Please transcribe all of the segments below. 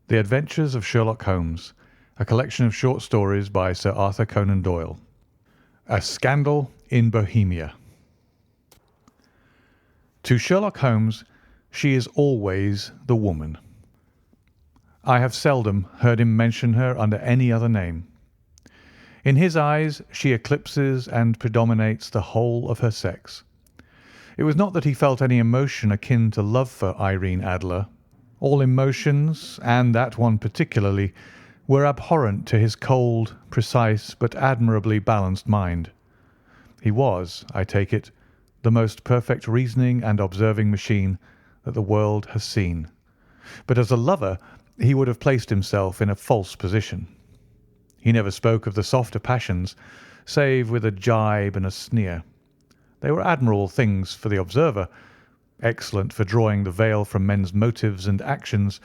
The Adventures of Sherlock Holmes, a collection of short stories by Sir Arthur Conan Doyle. A Scandal in Bohemia. To Sherlock Holmes, she is always the woman. I have seldom heard him mention her under any other name. In his eyes she eclipses and predominates the whole of her sex. It was not that he felt any emotion akin to love for Irene Adler. All emotions, and that one particularly, were abhorrent to his cold, precise, but admirably balanced mind. He was, I take it, the most perfect reasoning and observing machine that the world has seen. But as a lover he would have placed himself in a false position. He never spoke of the softer passions, save with a gibe and a sneer. They were admirable things for the observer, excellent for drawing the veil from men's motives and actions,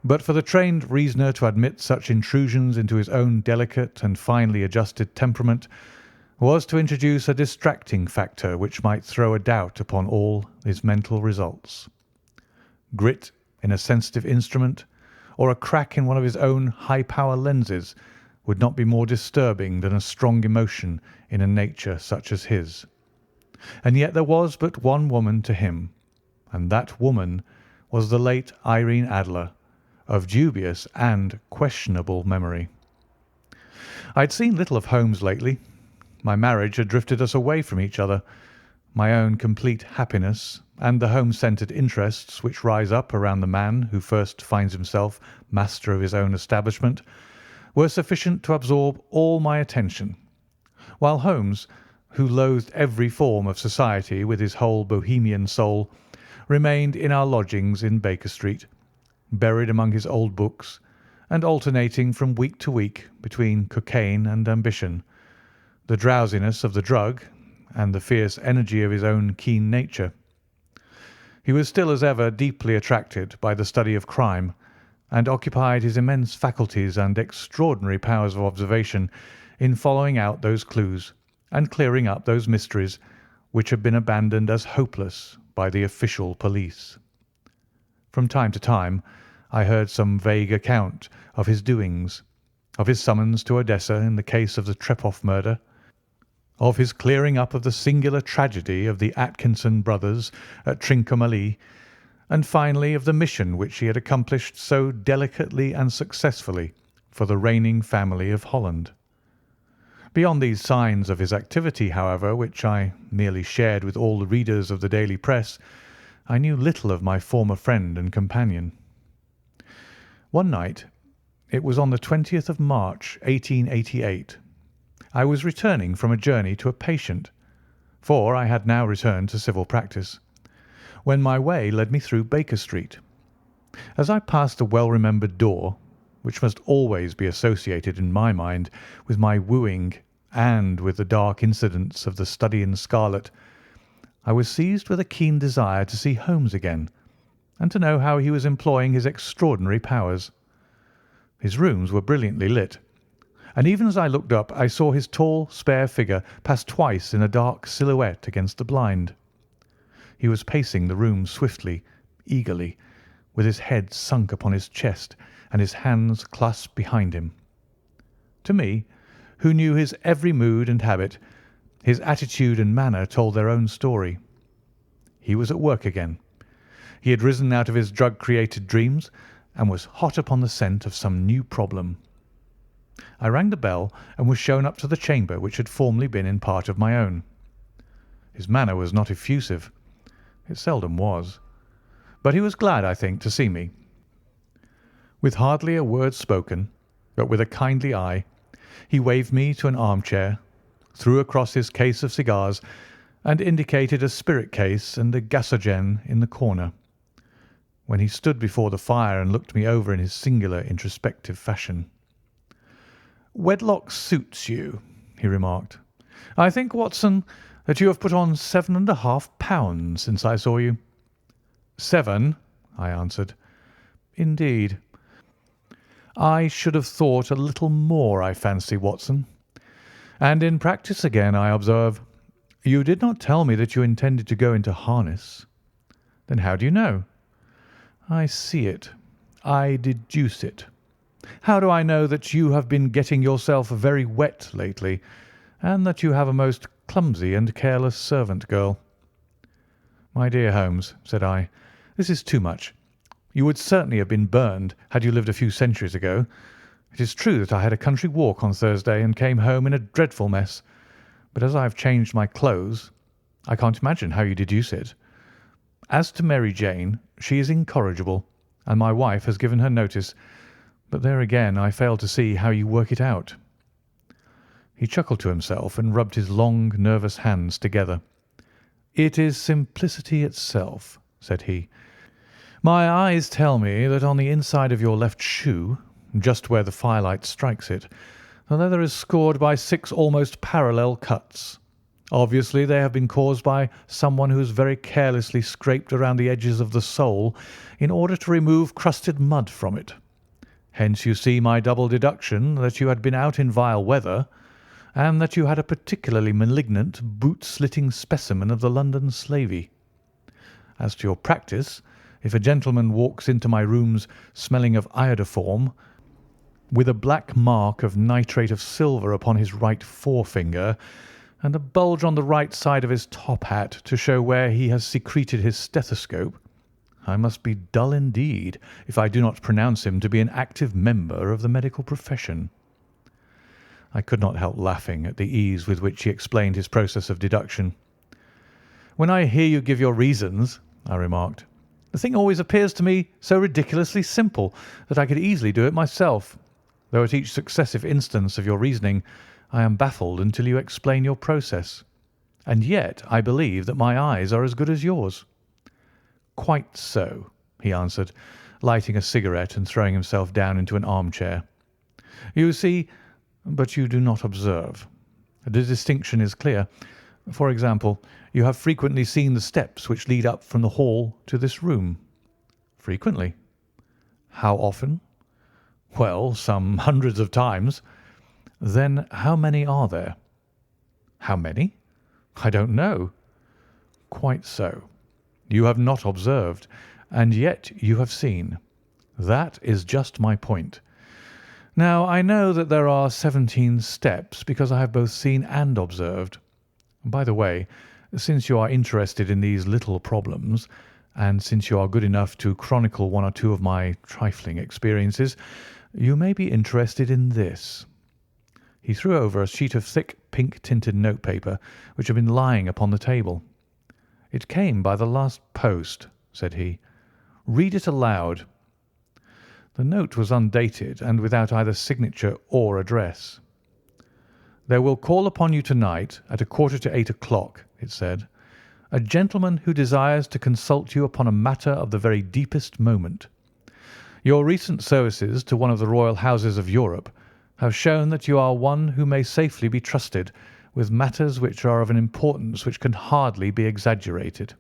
but for the trained reasoner to admit such intrusions into his own delicate and finely adjusted temperament was to introduce a distracting factor which might throw a doubt upon all his mental results. Grit in a sensitive instrument, or a crack in one of his own high-power lenses, would not be more disturbing than a strong emotion in a nature such as his. And yet there was but one woman to him, and that woman was the late Irene Adler, of dubious and questionable memory. I had seen little of Holmes lately. My marriage had drifted us away from each other. My own complete happiness and the home-centred interests which rise up around the man who first finds himself master of his own establishment were sufficient to absorb all my attention, while Holmes, who loathed every form of society with his whole Bohemian soul, remained in our lodgings in Baker Street, buried among his old books, and alternating from week to week between cocaine and ambition, the drowsiness of the drug and the fierce energy of his own keen nature. He was still as ever deeply attracted by the study of crime, and occupied his immense faculties and extraordinary powers of observation in following out those clues and clearing up those mysteries which had been abandoned as hopeless by the official police. From time to time I heard some vague account of his doings, of his summons to Odessa in the case of the Trepoff murder, of his clearing up of the singular tragedy of the Atkinson brothers at Trincomalee, and finally of the mission which he had accomplished so delicately and successfully for the reigning family of Holland. Beyond these signs of his activity, however, which I merely shared with all the readers of the daily press, I knew little of my former friend and companion. One night, it was on the 20th of March, 1888, I was returning from a journey to a patient, for I had now returned to civil practice, when my way led me through Baker Street. As I passed the well-remembered door, which must always be associated in my mind with my wooing and with the dark incidents of the Study in Scarlet, I was seized with a keen desire to see Holmes again, and to know how he was employing his extraordinary powers. His rooms were brilliantly lit, and even as I looked up I saw his tall, spare figure pass twice in a dark silhouette against the blind. He was pacing the room swiftly, eagerly, with his head sunk upon his chest and his hands clasped behind him. To me, who knew his every mood and habit, his attitude and manner told their own story. He was at work again. He had risen out of his drug-created dreams and was hot upon the scent of some new problem. I rang the bell and was shown up to the chamber which had formerly been in part of my own. His manner was not effusive. It seldom was. But he was glad, I think, to see me. With hardly a word spoken, but with a kindly eye, he waved me to an armchair, threw across his case of cigars, and indicated a spirit case and a gasogen in the corner, when he stood before the fire and looked me over in his singular introspective fashion. "Wedlock suits you," he remarked. "I think, Watson, that you have put on 7½ pounds since I saw you." "7," I answered. "Indeed. I should have thought a little more, I fancy, Watson. And in practice again, I observe. You did not tell me that you intended to go into harness." "Then how do you know?" "I see it. I deduce it? How do I know that you have been getting yourself very wet lately, and that you have a most clumsy and careless servant girl?" "My dear Holmes," said I, "this is too much. You would certainly have been burned had you lived a few centuries ago. It is true that I had a country walk on Thursday and came home in a dreadful mess, but as I have changed my clothes, I can't imagine how you deduce it. As to Mary Jane, she is incorrigible, and my wife has given her notice, but there again I fail to see how you work it out." He chuckled to himself and rubbed his long, nervous hands together. "It is simplicity itself," said he. "My eyes tell me that on the inside of your left shoe, just where the firelight strikes it, the leather is scored by 6 almost parallel cuts. Obviously, they have been caused by someone who has very carelessly scraped around the edges of the sole in order to remove crusted mud from it. Hence you see my double deduction that you had been out in vile weather, and that you had a particularly malignant, boot-slitting specimen of the London slavey. As to your practice, if a gentleman walks into my rooms smelling of iodoform, with a black mark of nitrate of silver upon his right forefinger, and a bulge on the right side of his top hat to show where he has secreted his stethoscope, I must be dull indeed if I do not pronounce him to be an active member of the medical profession." I could not help laughing at the ease with which he explained his process of deduction. "When I hear you give your reasons," I remarked, "the thing always appears to me so ridiculously simple that I could easily do it myself, though at each successive instance of your reasoning I am baffled until you explain your process. And yet I believe that my eyes are as good as yours." "Quite so," he answered, lighting a cigarette and throwing himself down into an armchair. "You see, but you do not observe. The distinction is clear. For example, you have frequently seen the steps which lead up from the hall to this room?" "Frequently." "How often?" "Well, some hundreds of times." "Then how many are there?" "How many? I don't know." "Quite so. You have not observed, and yet you have seen. That is just my point. Now, I know that there are 17 steps because I have both seen and observed. By the way, since you are interested in these little problems, and since you are good enough to chronicle one or two of my trifling experiences, you may be interested in this." He threw over a sheet of thick pink-tinted notepaper which had been lying upon the table. "It came by the last post," said he. "Read it aloud." The note was undated and without either signature or address. "There will call upon you tonight at 7:45, it said, "a gentleman who desires to consult you upon a matter of the very deepest moment. Your recent services to one of the royal houses of Europe have shown that you are one who may safely be trusted with matters which are of an importance which can hardly be exaggerated.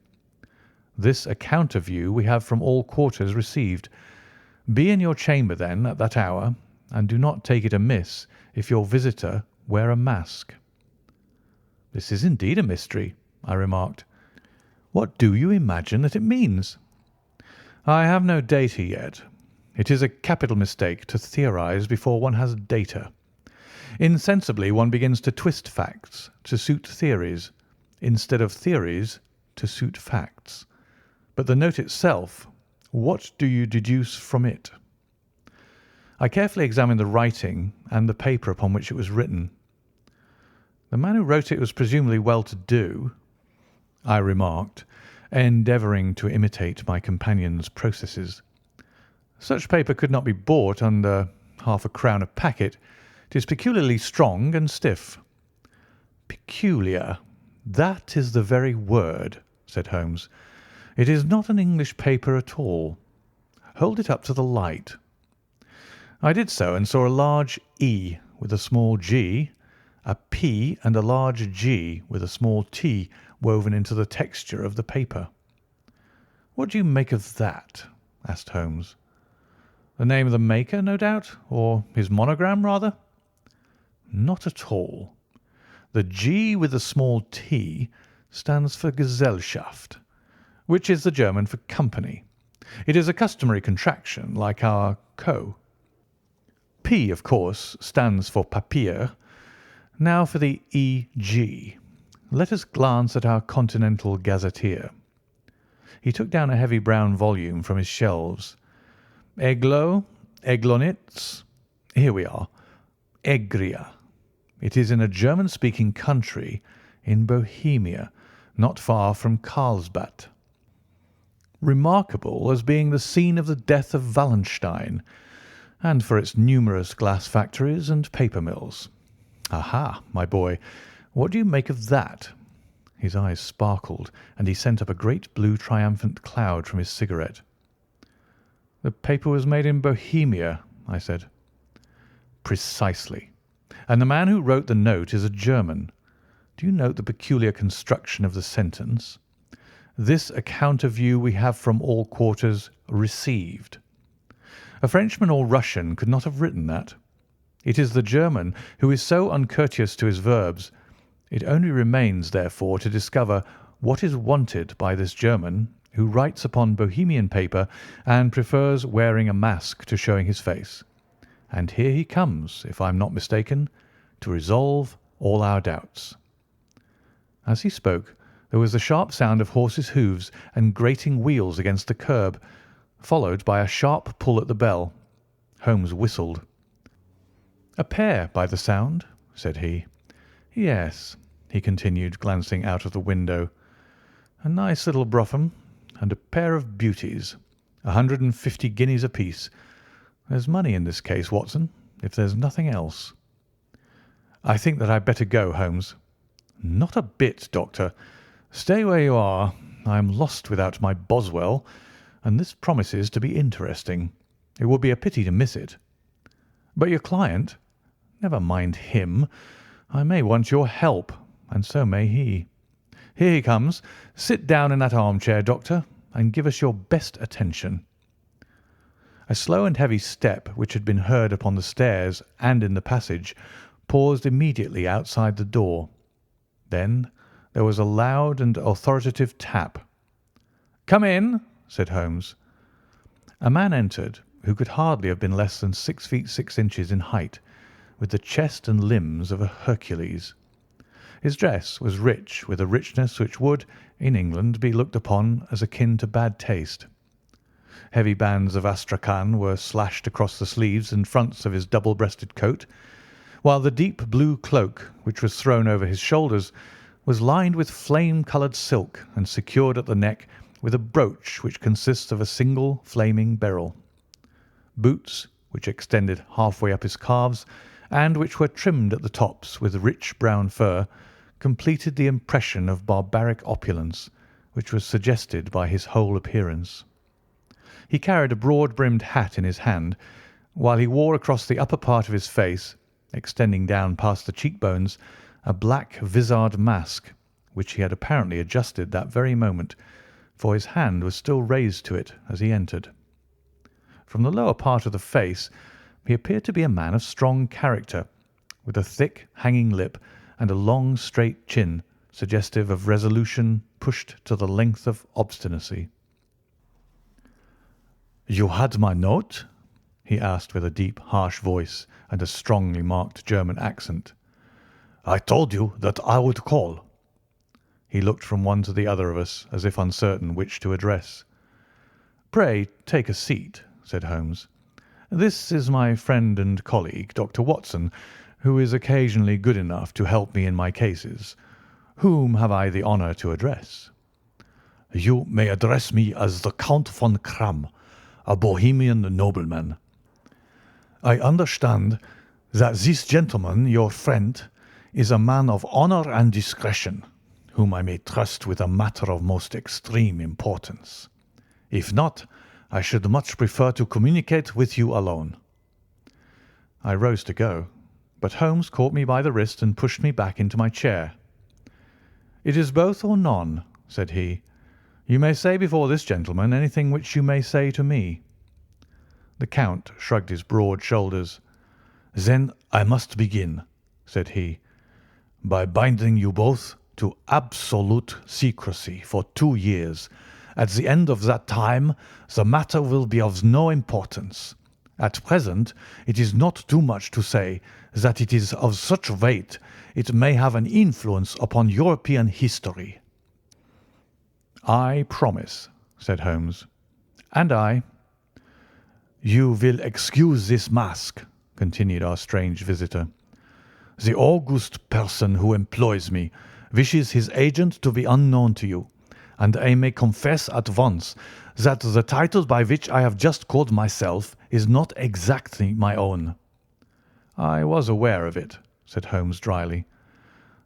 This account of you we have from all quarters received. Be in your chamber, then, at that hour, and do not take it amiss if your visitor wear a mask." "This is indeed a mystery," I remarked. "What do you imagine that it means?" "I have no data yet. It is a capital mistake to theorise before one has data. Insensibly one begins to twist facts to suit theories, instead of theories to suit facts. But the note itself, what do you deduce from it?" I carefully examined the writing and the paper upon which it was written. "The man who wrote it was presumably well-to-do," I remarked, endeavouring to imitate my companion's processes. "Such paper could not be bought under half-a-crown a packet. It is peculiarly strong and stiff." "Peculiar. That is the very word," said Holmes. "It is not an English paper at all. Hold it up to the light." I did so and saw a large E with a small g, a P and a large G with a small t woven into the texture of the paper. "What do you make of that?" asked Holmes. "The name of the maker, no doubt, or his monogram, rather?" "Not at all. The G with the small t stands for Gesellschaft, which is the German for company, It is a customary contraction, like our co. P, of course, stands for papier. Now for the E.G. Let us glance at our Continental Gazetteer. He took down a heavy brown volume from his shelves. Eglo, Eglonitz. Here we are. Egria. It is in a German-speaking country in Bohemia, not far from Carlsbad. Remarkable as being the scene of the death of Wallenstein, and for its numerous glass factories and paper mills. Aha, my boy, what do you make of that? His eyes sparkled, and he sent up a great blue triumphant cloud from his cigarette. The paper was made in Bohemia, I said. Precisely. And the man who wrote the note is a German. Do you note the peculiar construction of the sentence? This account of you we have from all quarters received. A Frenchman or Russian could not have written that. It is the German who is so uncourteous to his verbs. It only remains, therefore, to discover what is wanted by this German who writes upon Bohemian paper and prefers wearing a mask to showing his face. And here he comes, if I am not mistaken, to resolve all our doubts. As he spoke, there was the sharp sound of horses' hoofs and grating wheels against the curb, followed by a sharp pull at the bell. Holmes whistled. "A pair, by the sound," said he. "Yes," he continued, glancing out of the window. "A nice little brougham, and a pair of beauties. 150 guineas apiece. There's money in this case, Watson, if there's nothing else." "I think that I'd better go, Holmes." "Not a bit, Doctor. Stay where you are. I am lost without my Boswell, and this promises to be interesting. It would be a pity to miss it." "But your client?" "Never mind him. I may want your help, and so may he. Here he comes. Sit down in that armchair, Doctor, and give us your best attention." A slow and heavy step, which had been heard upon the stairs and in the passage, paused immediately outside the door. Then there was a loud and authoritative tap. "Come in," said Holmes. A man entered who could hardly have been less than 6 feet 6 inches in height, with the chest and limbs of a Hercules. His dress was rich, with a richness which would, in England, be looked upon as akin to bad taste. Heavy bands of astrakhan were slashed across the sleeves and fronts of his double-breasted coat, while the deep blue cloak, which was thrown over his shoulders, was lined with flame-coloured silk and secured at the neck with a brooch which consists of a single flaming beryl. Boots, which extended half-way up his calves, and which were trimmed at the tops with rich brown fur, completed the impression of barbaric opulence which was suggested by his whole appearance. He carried a broad-brimmed hat in his hand, while he wore across the upper part of his face, extending down past the cheekbones, a black vizard mask, which he had apparently adjusted that very moment, for his hand was still raised to it as he entered. From the lower part of the face he appeared to be a man of strong character, with a thick, hanging lip and a long, straight chin, suggestive of resolution pushed to the length of obstinacy. "You had my note?" he asked with a deep, harsh voice and a strongly marked German accent. "I told you that I would call." He looked from one to the other of us, as if uncertain which to address. "Pray take a seat," said Holmes. "This is my friend and colleague, Dr. Watson, who is occasionally good enough to help me in my cases. Whom have I the honour to address?" "You may address me as the Count von Kramm, a Bohemian nobleman. I understand that this gentleman, your friend, is a man of honour and discretion, whom I may trust with a matter of most extreme importance. If not, I should much prefer to communicate with you alone." I rose to go, but Holmes caught me by the wrist and pushed me back into my chair. "It is both or none," said he. "You may say before this gentleman anything which you may say to me." The Count shrugged his broad shoulders. "Then I must begin," said he, "by binding you both to absolute secrecy for 2 years, At the end of that time, the matter will be of no importance. At present, it is not too much to say that it is of such weight it may have an influence upon European history." "I promise," said Holmes. "And I." "You will excuse this mask," continued our strange visitor. "The august person who employs me wishes his agent to be unknown to you, and I may confess at once that the title by which I have just called myself is not exactly my own." "I was aware of it," said Holmes dryly.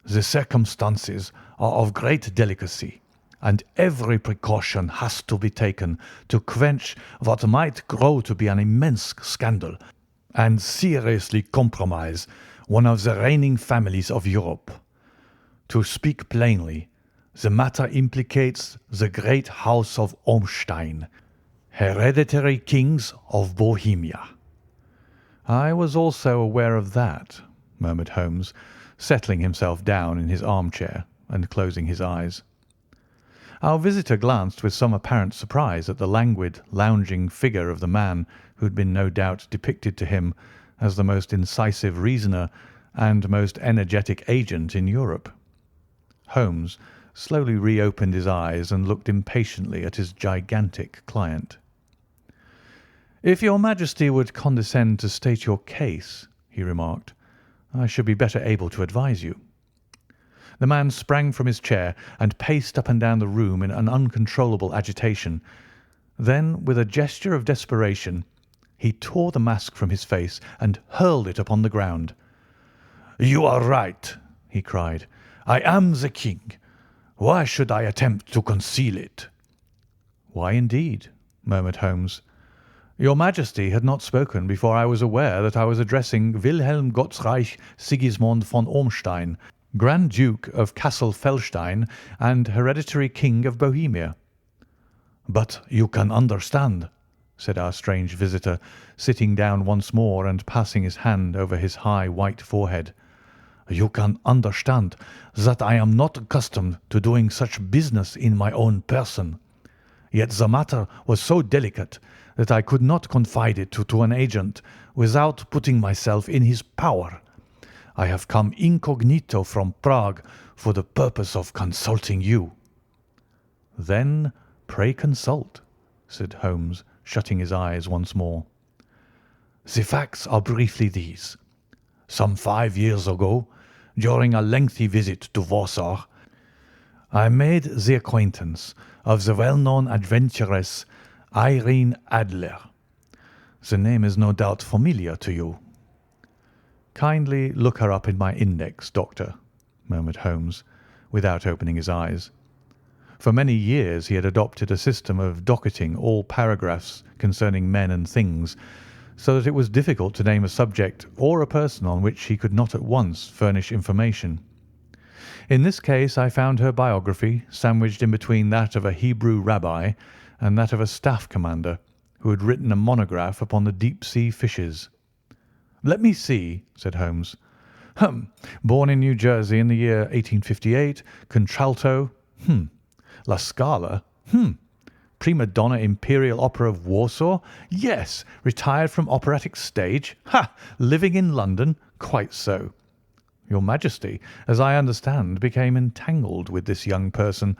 "The circumstances are of great delicacy, and every precaution has to be taken to quench what might grow to be an immense scandal and seriously compromise one of the reigning families of Europe. To speak plainly, the matter implicates the great house of Ormstein, hereditary kings of Bohemia." "I was also aware of that," murmured Holmes, settling himself down in his armchair and closing his eyes. Our visitor glanced with some apparent surprise at the languid, lounging figure of the man who had been no doubt depicted to him as the most incisive reasoner and most energetic agent in Europe. Holmes slowly reopened his eyes and looked impatiently at his gigantic client. "If your Majesty would condescend to state your case," he remarked, "I should be better able to advise you." The man sprang from his chair and paced up and down the room in an uncontrollable agitation. Then, with a gesture of desperation, he tore the mask from his face and hurled it upon the ground. "You are right," he cried. "I am the king. Why should I attempt to conceal it?" "Why, indeed?" murmured Holmes. "Your Majesty had not spoken before I was aware that I was addressing Wilhelm Gottsreich Sigismund von Ormstein, Grand Duke of Cassel-Felstein and hereditary King of Bohemia." "But you can understand," said our strange visitor, sitting down once more and passing his hand over his high white forehead. "You can understand that I am not accustomed to doing such business in my own person. Yet the matter was so delicate that I could not confide it to an agent without putting myself in his power. I have come incognito from Prague for the purpose of consulting you." "Then pray consult," said Holmes, shutting his eyes once more. "The facts are briefly these. Some 5 years ago, during a lengthy visit to Warsaw, I made the acquaintance of the well-known adventuress Irene Adler. The name is no doubt familiar to you." "Kindly look her up in my index, Doctor," murmured Holmes, without opening his eyes. For many years he had adopted a system of docketing all paragraphs concerning men and things, so that it was difficult to name a subject or a person on which he could not at once furnish information. In this case I found her biography sandwiched in between that of a Hebrew rabbi and that of a staff commander who had written a monograph upon the deep-sea fishes. "Let me see," said Holmes. Born in New Jersey in the year 1858, contralto. La Scala. Prima donna Imperial Opera of Warsaw. Yes. Retired from operatic stage. Living in London. Quite so. Your Majesty, as I understand, became entangled with this young person,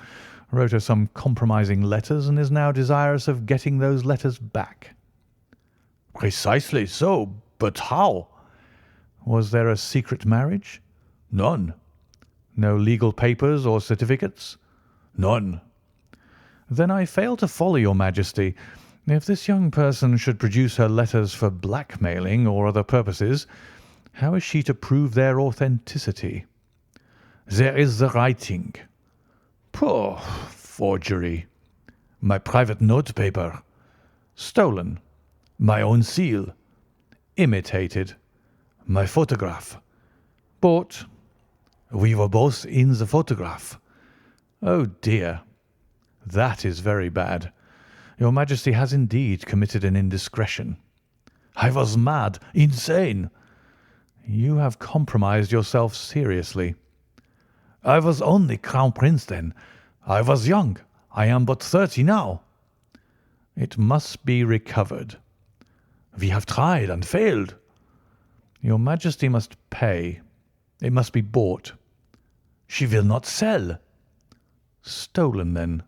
wrote her some compromising letters, and is now desirous of getting those letters back." "Precisely so. But how?" "Was there a secret marriage?" "None." "No legal papers or certificates?" "None." "Then I fail to follow your Majesty. If this young person should produce her letters for blackmailing or other purposes, how is she to prove their authenticity?" "There is the writing." "Poor forgery." "My private notepaper." "Stolen." "My own seal." "Imitated." "My photograph." "Bought." "We were both in the photograph." "Oh dear. That is very bad. Your Majesty has indeed committed an indiscretion." "I was mad, insane." "You have compromised yourself seriously." "I was only Crown Prince then. I was young, I am but 30 now." "It must be recovered." "We have tried and failed." "Your Majesty must pay. It must be bought." "She will not sell." "Stolen, then?"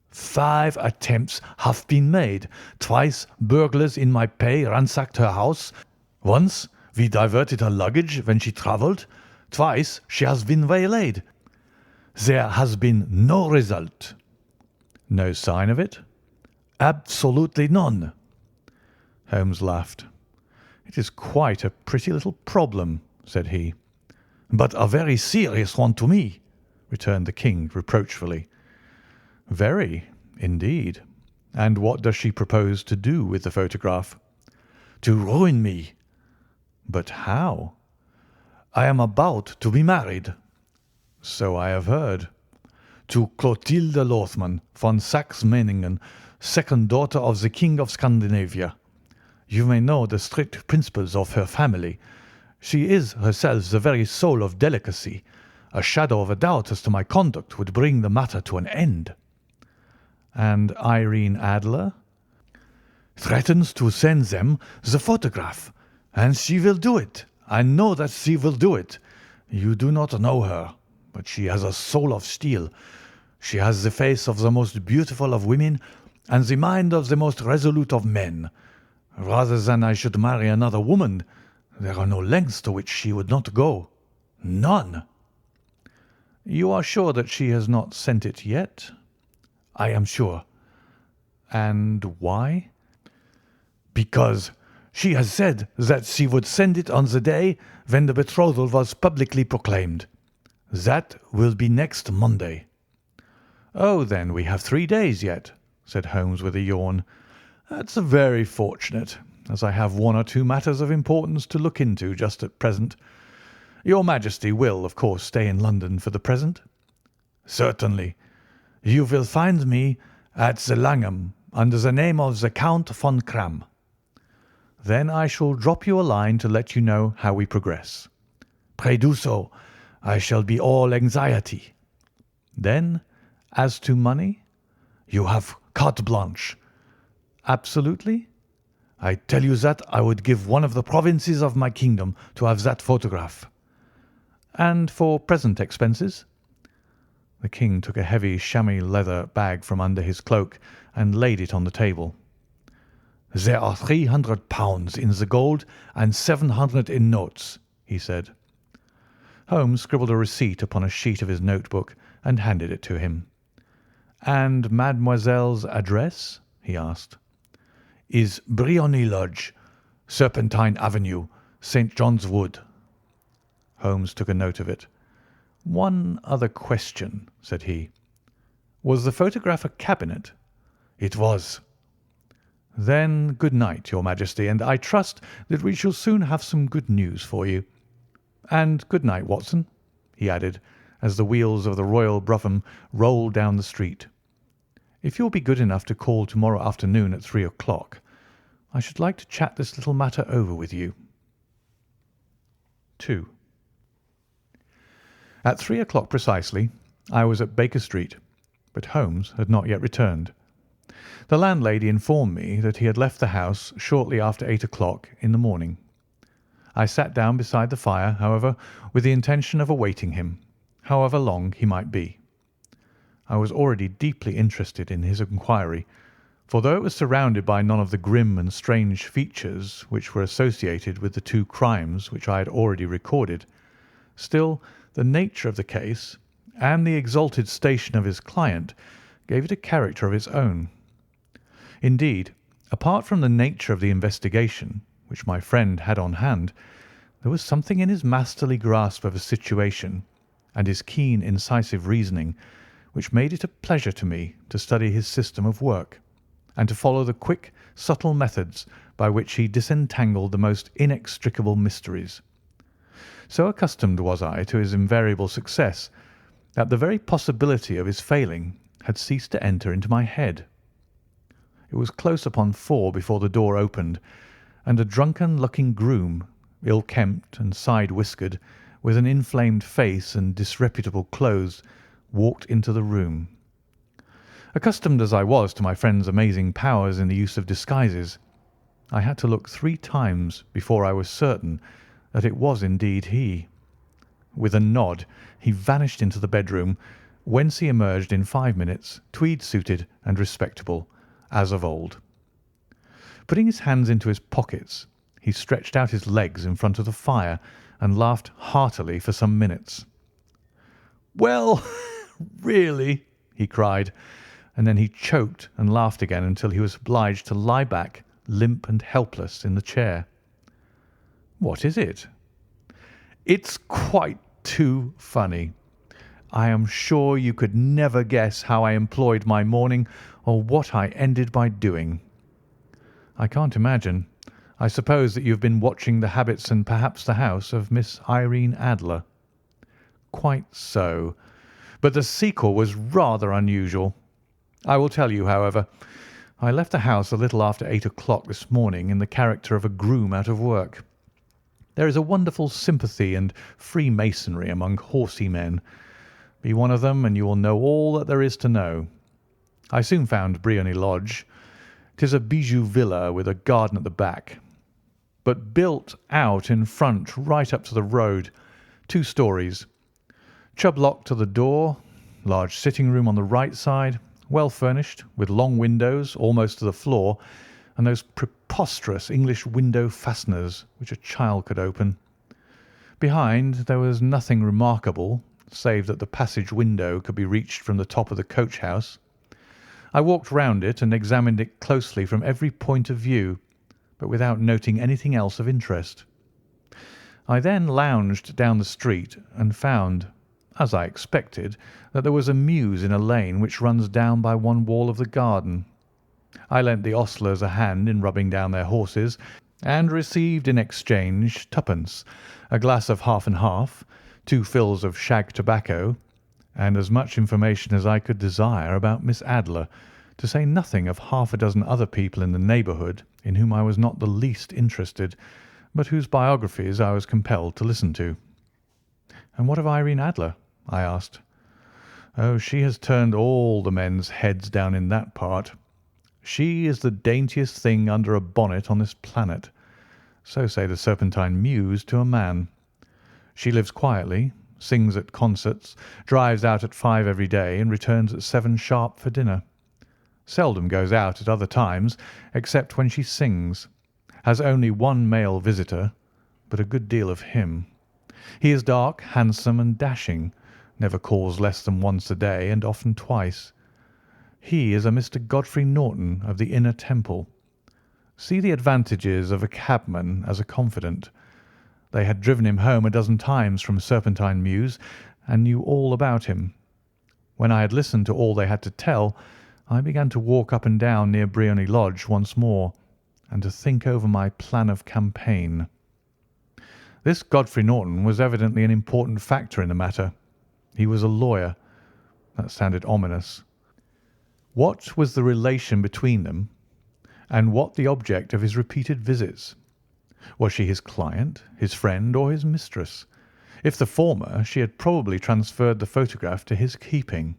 "5 attempts have been made. Twice burglars in my pay ransacked her house. Once we diverted her luggage when she travelled. Twice she has been waylaid. There has been no result." "No sign of it?" "Absolutely none." Holmes laughed. "It is quite a pretty little problem," said he. "But a very serious one to me," returned the King reproachfully. "Very, indeed. And what does she propose to do with the photograph?" "To ruin me." "But how?" "I am about to be married." "So I have heard." "To Clotilde Lothman von Saxe-Meiningen, second daughter of the King of Scandinavia. You may know the strict principles of her family. She is herself the very soul of delicacy. A shadow of a doubt as to my conduct would bring the matter to an end." "And Irene Adler?" "Threatens to send them the photograph. And she will do it. I know that she will do it. You do not know her, but she has a soul of steel. She has the face of the most beautiful of women and the mind of the most resolute of men. Rather than I should marry another woman, there are no lengths to which she would not go. None." "You are sure that she has not sent it yet?" "I am sure." "And why?" "Because she has said that she would send it on the day when the betrothal was publicly proclaimed. That will be next Monday." "Oh, then we have 3 days yet," said Holmes with a yawn. "That's very fortunate, as I have 1 or 2 matters of importance to look into just at present. Your Majesty will, of course, stay in London for the present?" "Certainly. You will find me at the Langham under the name of the Count von Kramm." "Then I shall drop you a line to let you know how we progress." "Pray do so. I shall be all anxiety." "Then, as to money?" "You have carte blanche." "Absolutely?" "I tell you that I would give one of the provinces of my kingdom to have that photograph." "And for present expenses?" The King took a heavy chamois leather bag from under his cloak and laid it on the table. "There are £300 in the gold and 700 in notes," he said. Holmes scribbled a receipt upon a sheet of his notebook and handed it to him. "And mademoiselle's address?" he asked. "Is Briony Lodge, Serpentine Avenue, St. John's Wood." Holmes took a note of it. "One other question," said he. "Was the photograph a cabinet?" "It was." "Then good night, Your Majesty, and I trust that we shall soon have some good news for you. And good night, Watson," he added, as the wheels of the royal brougham rolled down the street. "If you'll be good enough to call to-morrow afternoon at 3 o'clock, I should like to chat this little matter over with you." 2. At 3 o'clock precisely, I was at Baker Street, but Holmes had not yet returned. The landlady informed me that he had left the house shortly after 8 o'clock in the morning. I sat down beside the fire, however, with the intention of awaiting him, however long he might be. I was already deeply interested in his inquiry, for though it was surrounded by none of the grim and strange features which were associated with the 2 crimes which I had already recorded, still the nature of the case and the exalted station of his client gave it a character of its own. Indeed, apart from the nature of the investigation which my friend had on hand, there was something in his masterly grasp of a situation and his keen, incisive reasoning which made it a pleasure to me to study his system of work, and to follow the quick, subtle methods by which he disentangled the most inextricable mysteries. So accustomed was I to his invariable success that the very possibility of his failing had ceased to enter into my head. It was close upon 4 before the door opened, and a drunken-looking groom, ill-kempt and side-whiskered, with an inflamed face and disreputable clothes, walked into the room. Accustomed as I was to my friend's amazing powers in the use of disguises, I had to look 3 times before I was certain that it was indeed he. With a nod, he vanished into the bedroom, whence he emerged in 5 minutes, tweed-suited and respectable, as of old. Putting his hands into his pockets, he stretched out his legs in front of the fire and laughed heartily for some minutes. "Well, really," he cried, and then he choked and laughed again until he was obliged to lie back, limp and helpless, in the chair. "What is it?" "It's quite too funny. I am sure you could never guess how I employed my morning or what I ended by doing." "I can't imagine. I suppose that you have been watching the habits and perhaps the house of Miss Irene Adler." "Quite so. But the sequel was rather unusual. I will tell you, however. I left the house a little after 8 o'clock this morning in the character of a groom out of work. There is a wonderful sympathy and freemasonry among horsey men. Be one of them, and you will know all that there is to know. I soon found Briony Lodge. 'Tis a bijou villa with a garden at the back, but built out in front right up to the road, 2 stories. Chubb lock to the door, large sitting room on the right side, well furnished, with long windows almost to the floor, and those preposterous English window fasteners which a child could open. Behind there was nothing remarkable, save that the passage window could be reached from the top of the coach house. I walked round it and examined it closely from every point of view, but without noting anything else of interest. I then lounged down the street and found, as I expected, that there was a mews in a lane which runs down by one wall of the garden. I lent the ostlers a hand in rubbing down their horses, and received in exchange 2d, a glass of half and half, 2 fills of shag tobacco, and as much information as I could desire about Miss Adler, to say nothing of half a dozen other people in the neighbourhood in whom I was not the least interested, but whose biographies I was compelled to listen to. "And what of Irene Adler?" I asked. "Oh, she has turned all the men's heads down in that part. She is the daintiest thing under a bonnet on this planet. So say the Serpentine Mews to a man. She lives quietly, sings at concerts, drives out at 5 every day, and returns at 7 sharp for dinner. Seldom goes out at other times, except when she sings. Has only 1 male visitor, but a good deal of him. He is dark, handsome, and dashing, never calls less than once a day, and often twice. He is a Mr. Godfrey Norton of the Inner Temple. See the advantages of a cabman as a confidant. They had driven him home a dozen times from Serpentine Mews, and knew all about him. When I had listened to all they had to tell, I began to walk up and down near Briony Lodge once more, and to think over my plan of campaign. This Godfrey Norton was evidently an important factor in the matter. He was a lawyer. That sounded ominous. What was the relation between them, and what the object of his repeated visits? Was she his client, his friend, or his mistress? If the former, she had probably transferred the photograph to his keeping.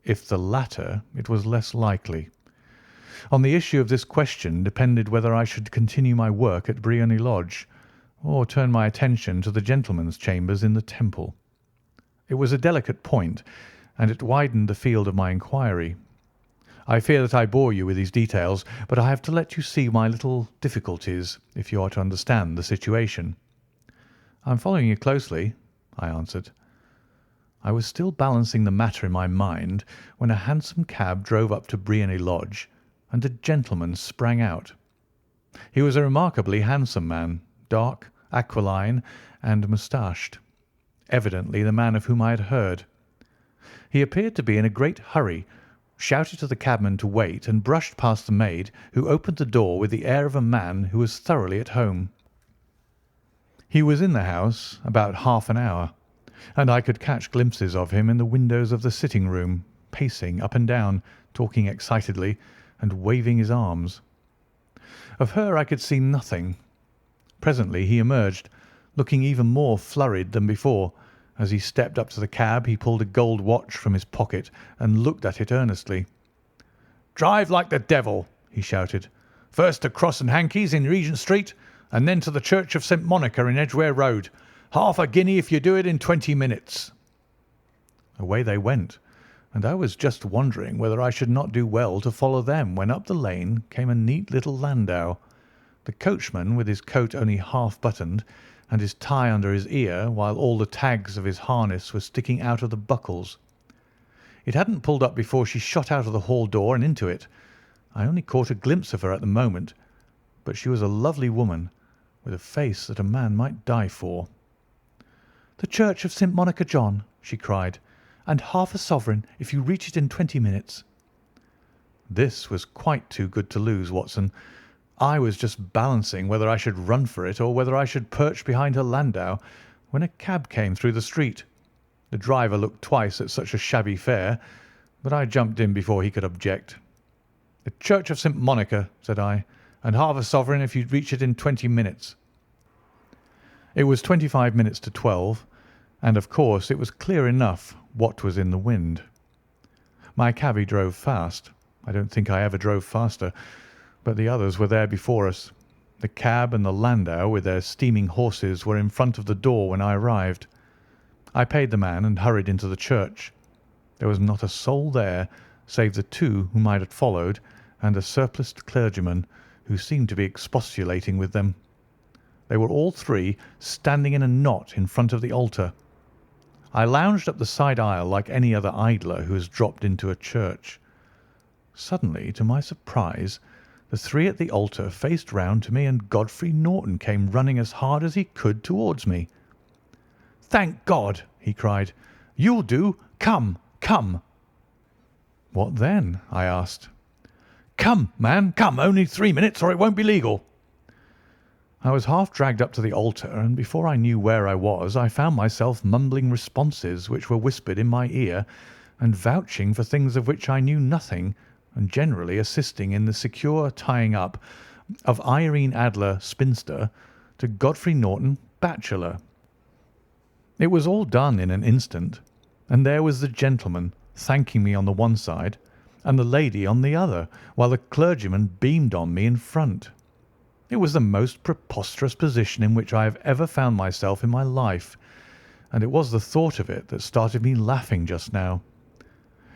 If the latter, it was less likely. On the issue of this question depended whether I should continue my work at Briony Lodge, or turn my attention to the gentlemen's chambers in the Temple. It was a delicate point, and it widened the field of my inquiry. I fear that I bore you with these details, but I have to let you see my little difficulties if you are to understand the situation. "I am following you closely," I answered. I was still balancing the matter in my mind when a hansom cab drove up to Briony Lodge, and a gentleman sprang out. He was a remarkably handsome man, dark, aquiline, and moustached, evidently the man of whom I had heard. He appeared to be in a great hurry, shouted to the cabman to wait, and brushed past the maid, who opened the door with the air of a man who was thoroughly at home. He was in the house about half an hour, and I could catch glimpses of him in the windows of the sitting room, pacing up and down, talking excitedly, and waving his arms. Of her I could see nothing. Presently he emerged, looking even more flurried than before. As he stepped up to the cab he pulled a gold watch from his pocket and looked at it earnestly. "Drive like the devil," he shouted. "First to Cross and Hankey's in Regent Street, and then to the Church of St. Monica in Edgware Road. Half a guinea if you do it in 20 minutes." Away they went, and I was just wondering whether I should not do well to follow them when up the lane came a neat little landau, the coachman with his coat only half buttoned and his tie under his ear, while all the tags of his harness were sticking out of the buckles. It hadn't pulled up before she shot out of the hall door and into it. I only caught a glimpse of her at the moment, but she was a lovely woman, with a face that a man might die for. "The Church of St. Monica, John," she cried, "and half a sovereign if you reach it in 20 minutes." This was quite too good to lose, Watson. I was just balancing whether I should run for it or whether I should perch behind her landau when a cab came through the street. The driver looked twice at such a shabby fare, but I jumped in before he could object. "The Church of St. Monica," said I, "and half a sovereign if you reach it in 20 minutes." It was 25 minutes to 12, and of course it was clear enough what was in the wind. My cabby drove fast. I don't think I ever drove faster, but the others were there before us. The cab and the landau with their steaming horses were in front of the door when I arrived. I paid the man and hurried into the church. There was not a soul there save the two whom I had followed and a surpliced clergyman who seemed to be expostulating with them. They were all three standing in a knot in front of the altar. I lounged up the side aisle like any other idler who has dropped into a church. Suddenly, to my surprise, the three at the altar faced round to me and Godfrey Norton came running as hard as he could towards me. "Thank God!" he cried. "You'll do. Come, come." "What then?" I asked. "Come, man, come. Only 3 minutes or it won't be legal." I was half dragged up to the altar, and before I knew where I was, I found myself mumbling responses which were whispered in my ear and vouching for things of which I knew nothing, and generally assisting in the secure tying up of Irene Adler, spinster, to Godfrey Norton, bachelor. It was all done in an instant, and there was the gentleman thanking me on the one side and the lady on the other, while the clergyman beamed on me in front. It was the most preposterous position in which I have ever found myself in my life, and it was the thought of it that started me laughing just now.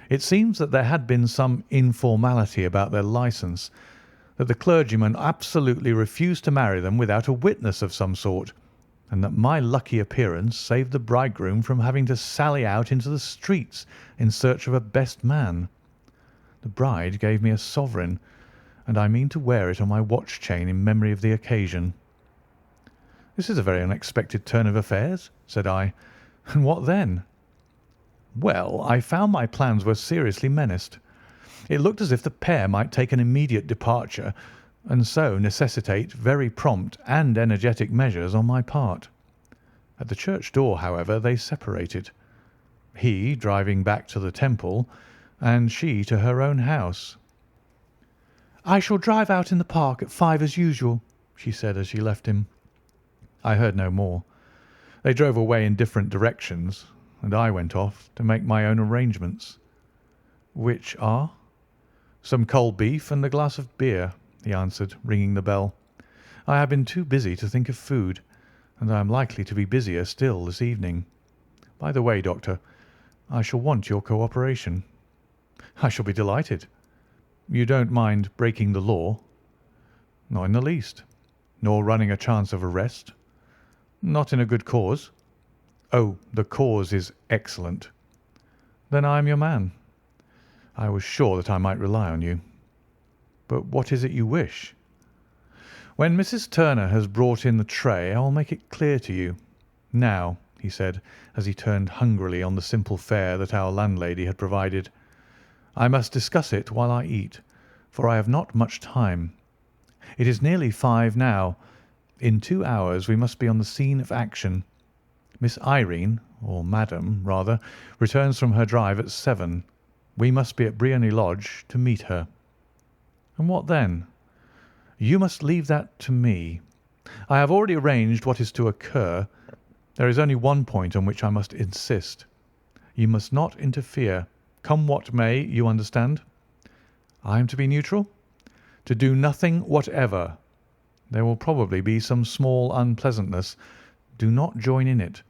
It seems that there had been some informality about their licence, that the clergyman absolutely refused to marry them without a witness of some sort, and that my lucky appearance saved the bridegroom from having to sally out into the streets in search of a best man. The bride gave me a sovereign, and I mean to wear it on my watch chain in memory of the occasion. "This is a very unexpected turn of affairs," said I. "And what then?" "Well, I found my plans were seriously menaced. It looked as if the pair might take an immediate departure, and so necessitate very prompt and energetic measures on my part. At the church door, however, they separated, he driving back to the Temple, and she to her own house. "I shall drive out in the park at 5 as usual," she said as she left him. I heard no more. They drove away in different directions, and I went off to make my own arrangements. "Which are?" "Some cold beef and a glass of beer," he answered, ringing the bell. "I have been too busy to think of food, and I am likely to be busier still this evening. By the way, Doctor, I shall want your cooperation." "I shall be delighted." "You don't mind breaking the law?" "Not in the least." "Nor running a chance of arrest?" "Not in a good cause." "Oh, the cause is excellent." "Then I am your man." "I was sure that I might rely on you." "But what is it you wish?" "When Mrs. Turner has brought in the tray, I will make it clear to you. Now," he said, as he turned hungrily on the simple fare that our landlady had provided, "I must discuss it while I eat, for I have not much time. It is nearly 5 now. In 2 hours we must be on the scene of action. Miss Irene, or Madam, rather, returns from her drive at 7. We must be at Briony Lodge to meet her." "And what then?" "You must leave that to me. I have already arranged what is to occur. There is only one point on which I must insist. You must not interfere. Come what may, you understand?" I am to be neutral? To do nothing whatever. There will probably be some small unpleasantness. Do not join in it.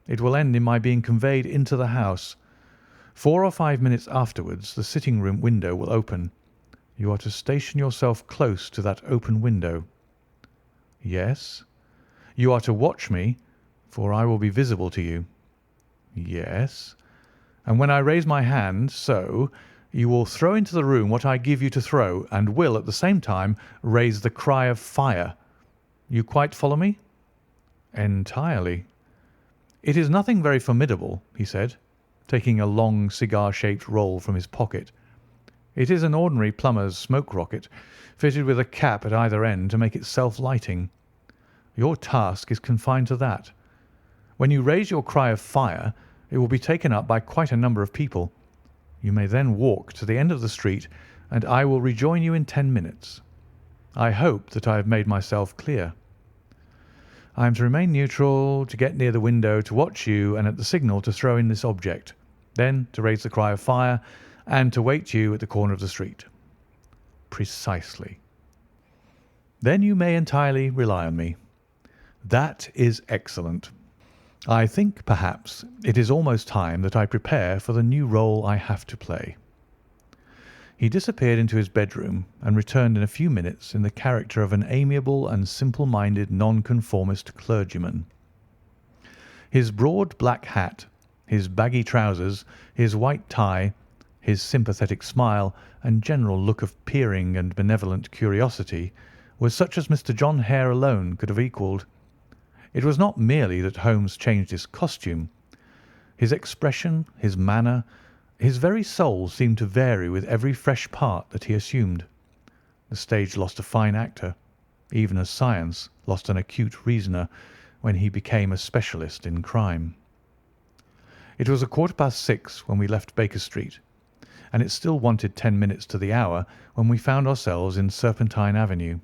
It will end in my being conveyed into the house. 4 or 5 minutes afterwards the sitting-room window will open. You are to station yourself close to that open window. Yes. You are to watch me, for I will be visible to you. Yes. And when I raise my hand, so, you will throw into the room what I give you to throw, and will, at the same time, raise the cry of fire. You quite follow me? Entirely. It is nothing very formidable, he said, taking a long cigar-shaped roll from his pocket. It is an ordinary plumber's smoke rocket, fitted with a cap at either end to make it self-lighting. Your task is confined to that. When you raise your cry of fire, it will be taken up by quite a number of people. You may then walk to the end of the street, and I will rejoin you in 10 minutes. I hope that I have made myself clear. I am to remain neutral, to get near the window, to watch you, and at the signal to throw in this object, then to raise the cry of fire, and to wait you at the corner of the street. Precisely. Then you may entirely rely on me. That is excellent. I think, perhaps, it is almost time that I prepare for the new role I have to play. He disappeared into his bedroom and returned in a few minutes in the character of an amiable and simple-minded nonconformist clergyman. His broad black hat, his baggy trousers, his white tie, his sympathetic smile, and general look of peering and benevolent curiosity was such as Mr. John Hare alone could have equalled. It was not merely that Holmes changed his costume. His expression, his manner, his very soul seemed to vary with every fresh part that he assumed. The stage lost a fine actor, even as science lost an acute reasoner when he became a specialist in crime. It was 6:15 when we left Baker Street, and it still wanted 10 minutes to the hour when we found ourselves in Serpentine Avenue.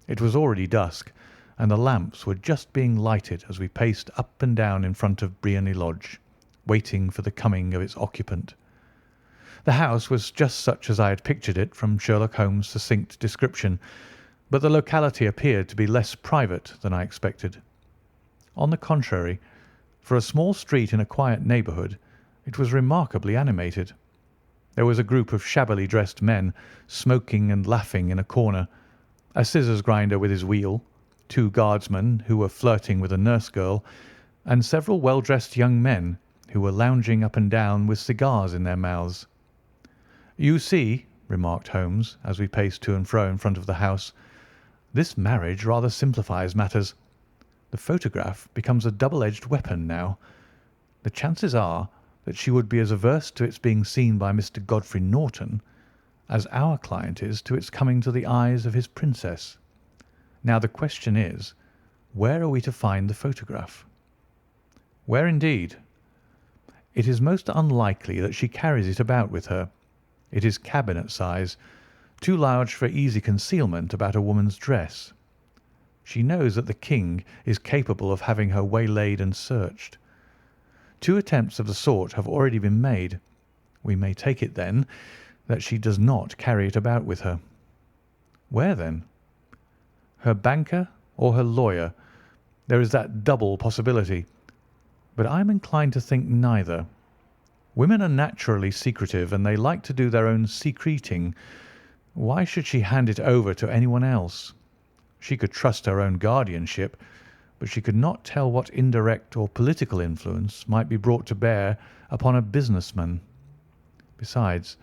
It was already dusk, and the lamps were just being lighted as we paced up and down in front of Briony Lodge, waiting for the coming of its occupant. The house was just such as I had pictured it from Sherlock Holmes' succinct description, but the locality appeared to be less private than I expected. On the contrary, for a small street in a quiet neighbourhood, it was remarkably animated. There was a group of shabbily dressed men smoking and laughing in a corner, a scissors grinder with his wheel, 2 guardsmen who were flirting with a nurse girl, and several well-dressed young men who were lounging up and down with cigars in their mouths. "You see," remarked Holmes, as we paced to and fro in front of the house, "this marriage rather simplifies matters. The photograph becomes a double-edged weapon now. The chances are that she would be as averse to its being seen by Mr. Godfrey Norton as our client is to its coming to the eyes of his princess. Now the question is, where are we to find the photograph?" "Where indeed?" "It is most unlikely that she carries it about with her. It is cabinet size, too large for easy concealment about a woman's dress. She knows that the king is capable of having her waylaid and searched. 2 attempts of the sort have already been made. We may take it, then, that she does not carry it about with her." "Where, then?" "Her banker or her lawyer. There is that double possibility. But I am inclined to think neither. Women are naturally secretive, and they like to do their own secreting. Why should she hand it over to anyone else? She could trust her own guardianship, but she could not tell what indirect or political influence might be brought to bear upon a businessman. Besides,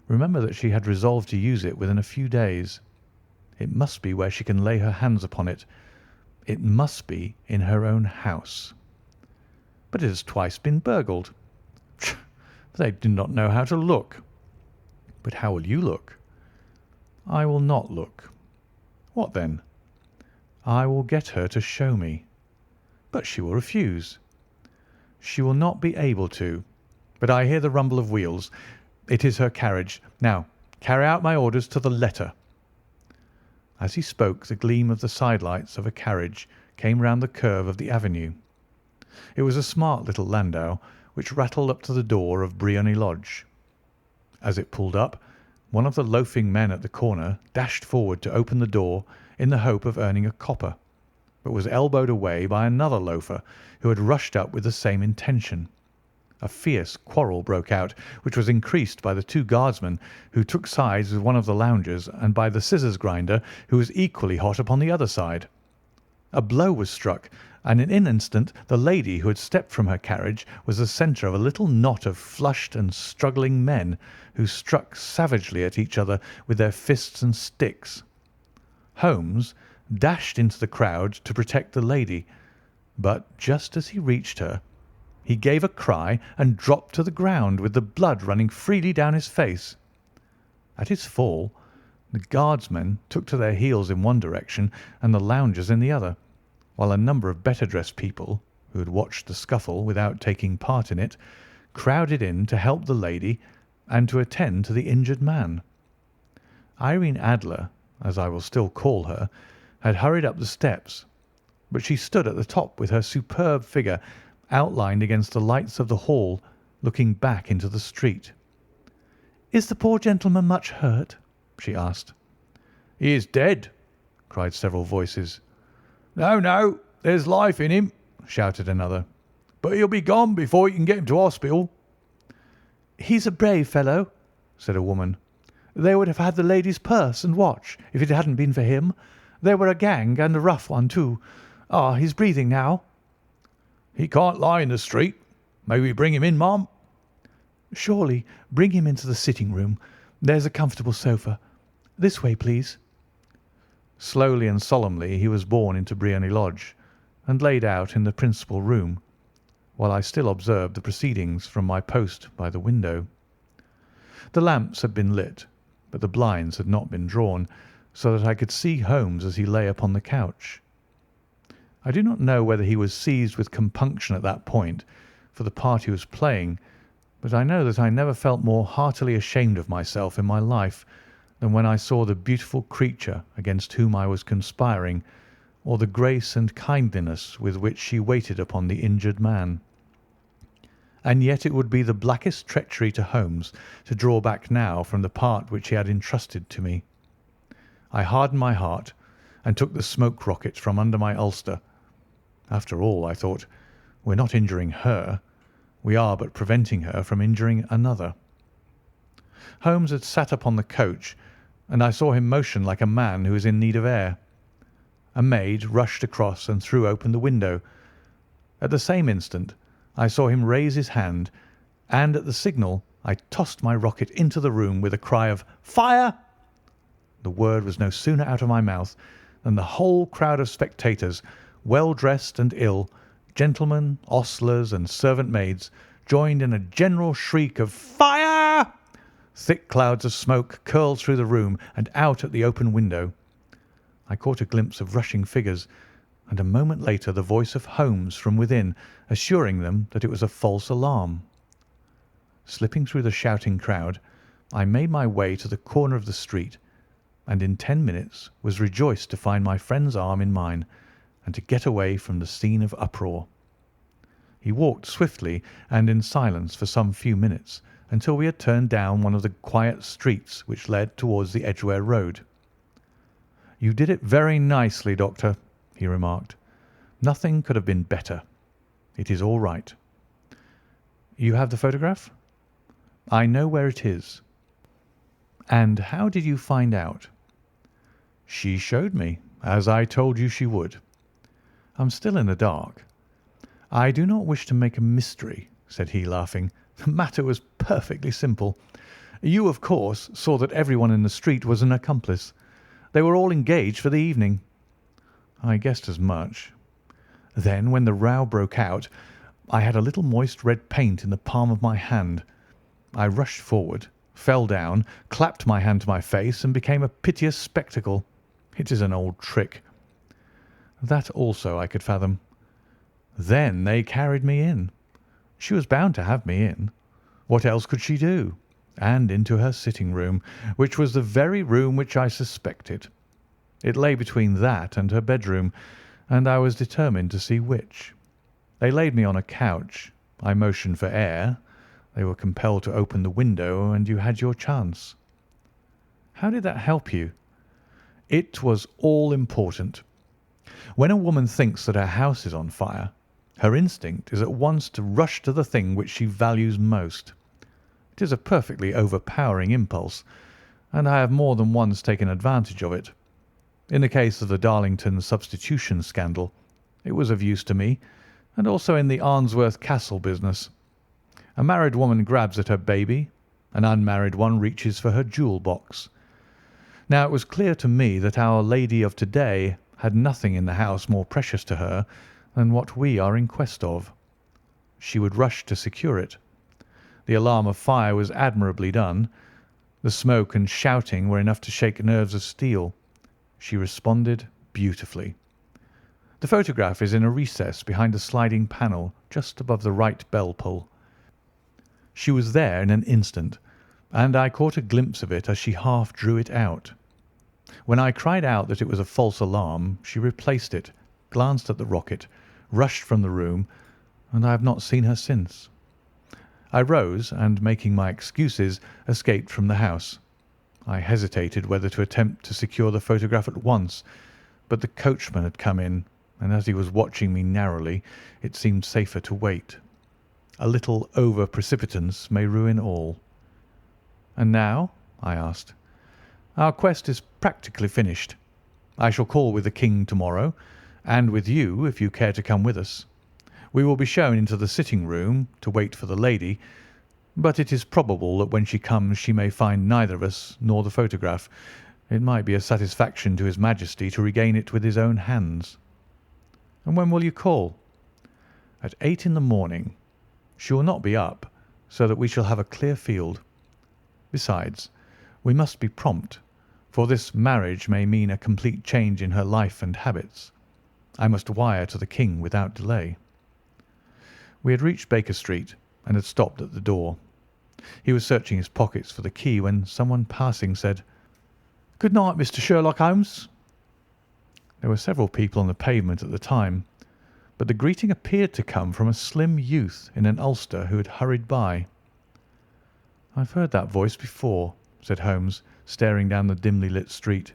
remember that she had resolved to use it within a few days. It must be where she can lay her hands upon it. It must be in her own house." "But it has twice been burgled." "They do not know how to look." "But how will you look?" "I will not look." "What then?" "I will get her to show me." "But she will refuse." "She will not be able to. But I hear the rumble of wheels. It is her carriage. Now, carry out my orders to the letter." As he spoke, the gleam of the sidelights of a carriage came round the curve of the avenue. It was a smart little landau which rattled up to the door of Briony Lodge. As it pulled up, one of the loafing men at the corner dashed forward to open the door in the hope of earning a copper, but was elbowed away by another loafer who had rushed up with the same intention. A fierce quarrel broke out, which was increased by the two guardsmen who took sides with one of the loungers and by the scissors grinder who was equally hot upon the other side. A blow was struck, and in an instant the lady who had stepped from her carriage was the centre of a little knot of flushed and struggling men who struck savagely at each other with their fists and sticks. Holmes dashed into the crowd to protect the lady, but just as he reached her, he gave a cry and dropped to the ground with the blood running freely down his face. At his fall, the guardsmen took to their heels in one direction and the loungers in the other, while a number of better-dressed people, who had watched the scuffle without taking part in it, crowded in to help the lady and to attend to the injured man. Irene Adler, as I will still call her, had hurried up the steps, but she stood at the top with her superb figure outlined against the lights of the hall, looking back into the street. "Is the poor gentleman much hurt?" she asked. "He is dead," cried several voices. "No, no, there's life in him," shouted another. "But he'll be gone before you can get him to hospital." "He's a brave fellow," said a woman. "They would have had the lady's purse and watch if it hadn't been for him. They were a gang, and a rough one, too. Ah, he's breathing now." "He can't lie in the street. May we bring him in, ma'am?" "Surely. Bring him into the sitting-room. There's a comfortable sofa. This way, please." Slowly and solemnly he was borne into Briony Lodge and laid out in the principal room, while I still observed the proceedings from my post by the window. The lamps had been lit, but the blinds had not been drawn, so that I could see Holmes as he lay upon the couch. I do not know whether he was seized with compunction at that point for the part he was playing, but I know that I never felt more heartily ashamed of myself in my life than when I saw the beautiful creature against whom I was conspiring, or the grace and kindliness with which she waited upon the injured man. And yet it would be the blackest treachery to Holmes to draw back now from the part which he had entrusted to me. I hardened my heart and took the smoke rocket from under my ulster. After all, I thought, we're not injuring her. We are but preventing her from injuring another. Holmes had sat upon the coach, and I saw him motion like a man who is in need of air. A maid rushed across and threw open the window. At the same instant I saw him raise his hand, and at the signal I tossed my rocket into the room with a cry of "Fire!" The word was no sooner out of my mouth than the whole crowd of spectators, well dressed and ill, gentlemen, ostlers, and servant maids, joined in a general shriek of "Fire!" Thick clouds of smoke curled through the room and out at the open window. I caught a glimpse of rushing figures, and a moment later the voice of Holmes from within, assuring them that it was a false alarm. Slipping through the shouting crowd, I made my way to the corner of the street, and in 10 minutes was rejoiced to find my friend's arm in mine and to get away from the scene of uproar. He walked swiftly and in silence for some few minutes, until we had turned down one of the quiet streets which led towards the Edgware Road. "You did it very nicely, Doctor," he remarked. "Nothing could have been better. It is all right." "You have the photograph?" "I know where it is." "And how did you find out?" "She showed me, as I told you she would." "I'm still in the dark." "I do not wish to make a mystery," said he, laughing. "The matter was perfectly simple. You, of course, saw that everyone in the street was an accomplice. They were all engaged for the evening." "I guessed as much." "Then, when the row broke out, I had a little moist red paint in the palm of my hand. I rushed forward, fell down, clapped my hand to my face, and became a piteous spectacle. It is an old trick." "That also I could fathom." "Then they carried me in. She was bound to have me in. What else could she do? And into her sitting-room, which was the very room which I suspected. It lay between that and her bedroom, and I was determined to see which. They laid me on a couch. I motioned for air. They were compelled to open the window, and you had your chance." How did that help you?" "It was all important. When a woman thinks that her house is on fire, her instinct is at once to rush to the thing which she values most. It is a perfectly overpowering impulse, and I have more than once taken advantage of it. In the case of the Darlington substitution scandal, it was of use to me, and also in the Arnsworth Castle business. A married woman grabs at her baby, an unmarried one reaches for her jewel box. Now it was clear to me that our lady of to-day had nothing in the house more precious to her than what we are in quest of. She would rush to secure it. The alarm of fire was admirably done. The smoke and shouting were enough to shake nerves of steel. She responded beautifully. The photograph is in a recess behind a sliding panel just above the right bell pull. She was there in an instant, and I caught a glimpse of it as she half drew it out. When I cried out that it was a false alarm, she replaced it, glanced at the rocket, rushed from the room, and I have not seen her since. I rose and, making my excuses, escaped from the house. I hesitated whether to attempt to secure the photograph at once, but the coachman had come in, and as he was watching me narrowly, it seemed safer to wait. A little over-precipitance may ruin all. "And now?" I asked. "Our quest is practically finished. I shall call with the King tomorrow, and with you if you care to come with us. We will be shown into the sitting-room to wait for the lady, but it is probable that when she comes she may find neither of us nor the photograph. It might be a satisfaction to His Majesty to regain it with his own hands." "And when will you call?" "At 8 in the morning. She will not be up, so that we shall have a clear field. Besides, we must be prompt, for this marriage may mean a complete change in her life and habits. I must wire to the King without delay." We had reached Baker Street and had stopped at the door. He was searching his pockets for the key when someone passing said, "Good night, Mr. Sherlock Holmes." There were several people on the pavement at the time, but the greeting appeared to come from a slim youth in an ulster who had hurried by. "I've heard that voice before," said Holmes, staring down the dimly lit street.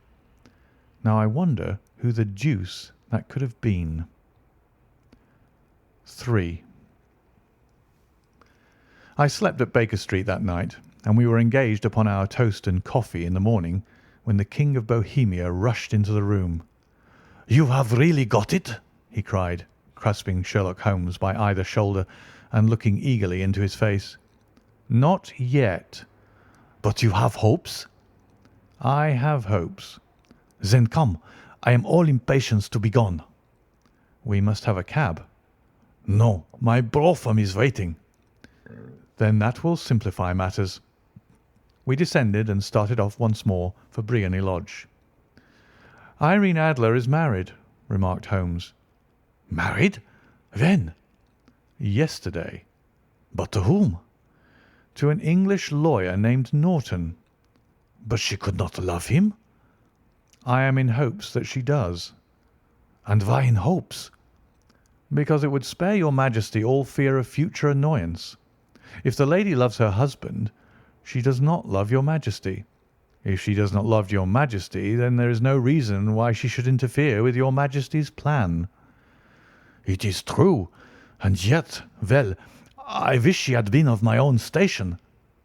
"Now I wonder who the deuce that could have been." 3. I slept at Baker Street that night, and we were engaged upon our toast and coffee in the morning when the King of Bohemia rushed into the room. "You have really got it?" he cried, grasping Sherlock Holmes by either shoulder and looking eagerly into his face. "Not yet." "But you have hopes?" "I have hopes." "Then come. I am all impatience to be gone." "We must have a cab." "No, my brougham is waiting." "Then that will simplify matters." We descended and started off once more for Briony Lodge. "Irene Adler is married," remarked Holmes. "Married? When?" "Yesterday." "But to whom?" "To an English lawyer named Norton." "But she could not love him?" "I am in hopes that she does." "And why in hopes?" "Because it would spare your Majesty all fear of future annoyance. If the lady loves her husband, she does not love your Majesty. If she does not love your Majesty, then there is no reason why she should interfere with your Majesty's plan." "It is true. And yet, well, I wish she had been of my own station.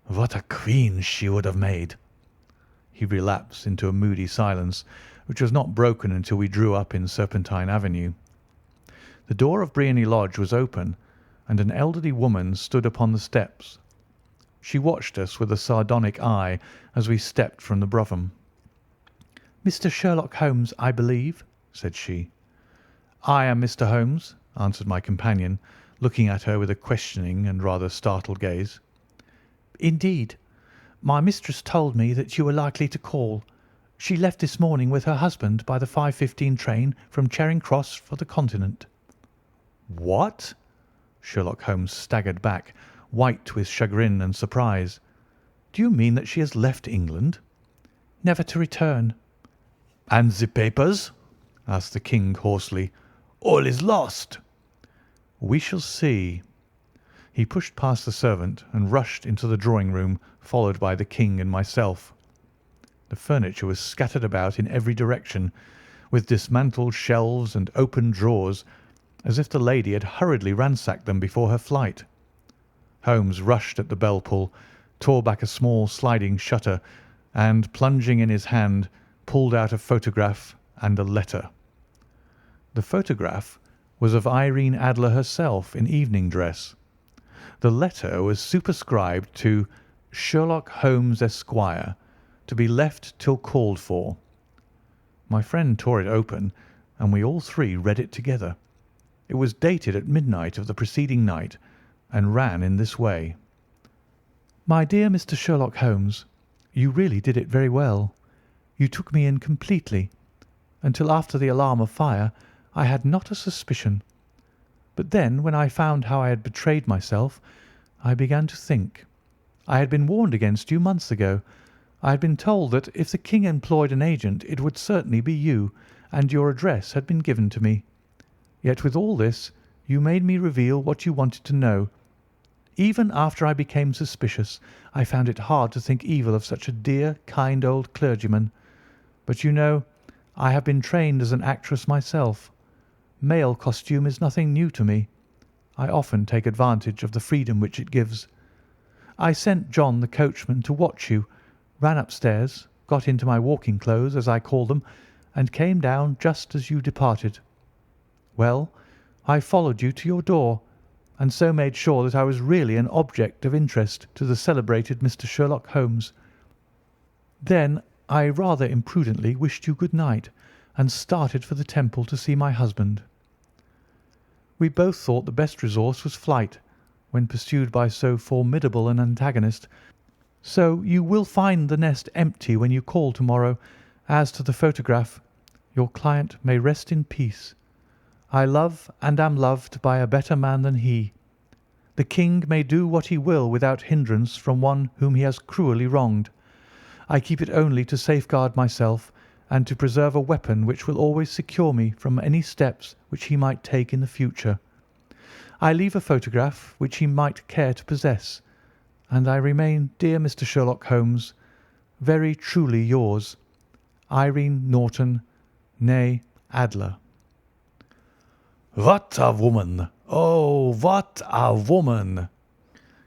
What a queen she would have made." He relapsed into a moody silence, which was not broken until we drew up in Serpentine Avenue. The door of Briony Lodge was open, and an elderly woman stood upon the steps. She watched us with a sardonic eye as we stepped from the brougham. "Mr. Sherlock Holmes, I believe," said she. "I am Mr. Holmes," answered my companion, looking at her with a questioning and rather startled gaze. "Indeed. My mistress told me that you were likely to call. She left this morning with her husband by the 5:15 train from Charing Cross for the Continent." "What?" Sherlock Holmes staggered back, white with chagrin and surprise. "Do you mean that she has left England?" "Never to return." "And the papers?" asked the King hoarsely. "All is lost." "We shall see." He pushed past the servant and rushed into the drawing-room, followed by the King and myself. The furniture was scattered about in every direction, with dismantled shelves and open drawers, as if the lady had hurriedly ransacked them before her flight. Holmes rushed at the bell pull, tore back a small sliding shutter, and, plunging in his hand, pulled out a photograph and a letter. The photograph was of Irene Adler herself in evening dress. The letter was superscribed to Sherlock Holmes, Esquire, to be left till called for. My friend tore it open, and we all three read it together. It was dated at midnight of the preceding night, and ran in this way: "My dear Mr. Sherlock Holmes, you really did it very well. You took me in completely. Until after the alarm of fire, I had not a suspicion. But then, when I found how I had betrayed myself, I began to think. I had been warned against you months ago. I had been told that if the King employed an agent it would certainly be you, and your address had been given to me. Yet with all this you made me reveal what you wanted to know. Even after I became suspicious, I found it hard to think evil of such a dear, kind old clergyman. But you know, I have been trained as an actress myself. Male costume is nothing new to me. I often take advantage of the freedom which it gives. I sent John the coachman to watch you, ran upstairs, got into my walking clothes, as I call them, and came down just as you departed. Well, I followed you to your door, and so made sure that I was really an object of interest to the celebrated Mr. Sherlock Holmes. Then I rather imprudently wished you good night, and started for the Temple to see my husband. We both thought the best resource was flight, when pursued by so formidable an antagonist, so you will find the nest empty when you call to-morrow. As to the photograph, your client may rest in peace. I love and am loved by a better man than he. The King may do what he will without hindrance from one whom he has cruelly wronged. I keep it only to safeguard myself, and to preserve a weapon which will always secure me from any steps which he might take in the future. I leave a photograph which he might care to possess, and I remain, dear Mr. Sherlock Holmes, very truly yours, Irene Norton, née Adler." "What a woman! Oh, what a woman!"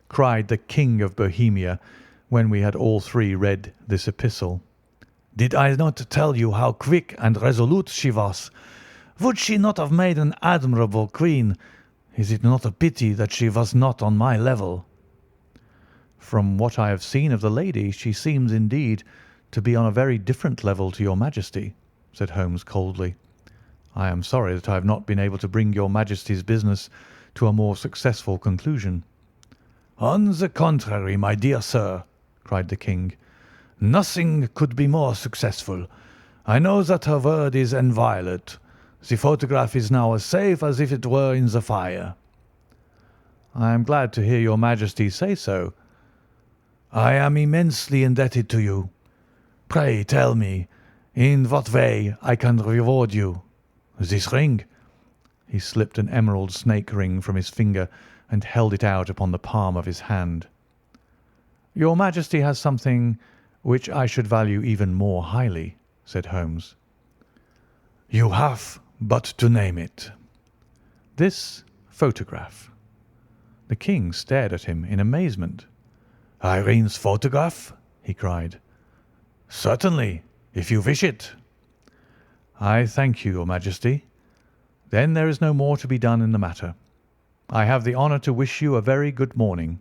cried the King of Bohemia, when we had all three read this epistle. "Did I not tell you how quick and resolute she was? Would she not have made an admirable queen? Is it not a pity that she was not on my level?" "From what I have seen of the lady, she seems indeed to be on a very different level to your Majesty," said Holmes coldly. "I am sorry that I have not been able to bring your Majesty's business to a more successful conclusion." "On the contrary, my dear sir," cried the King, "nothing could be more successful. I know that her word is inviolate. The photograph is now as safe as if it were in the fire." "I am glad to hear your Majesty say so." "I am immensely indebted to you. Pray tell me in what way I can reward you. This ring?" He slipped an emerald snake ring from his finger and held it out upon the palm of his hand. "Your Majesty has something which I should value even more highly," said Holmes. "You have but to name it." "This photograph." The King stared at him in amazement. "Irene's photograph?" he cried. "Certainly, if you wish it." "I thank you, your Majesty. Then there is no more to be done in the matter. I have the honour to wish you a very good morning."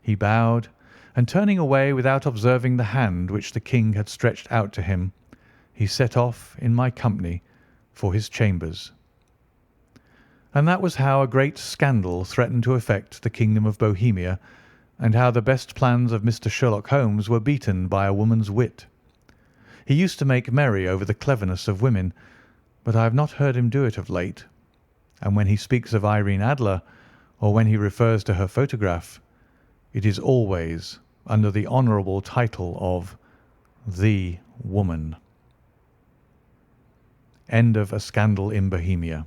He bowed, and turning away without observing the hand which the King had stretched out to him, he set off in my company for his chambers. And that was how a great scandal threatened to affect the kingdom of Bohemia, and how the best plans of Mr. Sherlock Holmes were beaten by a woman's wit. He used to make merry over the cleverness of women, but I have not heard him do it of late, and when he speaks of Irene Adler, or when he refers to her photograph, it is always under the honourable title of the woman. End of A Scandal in Bohemia.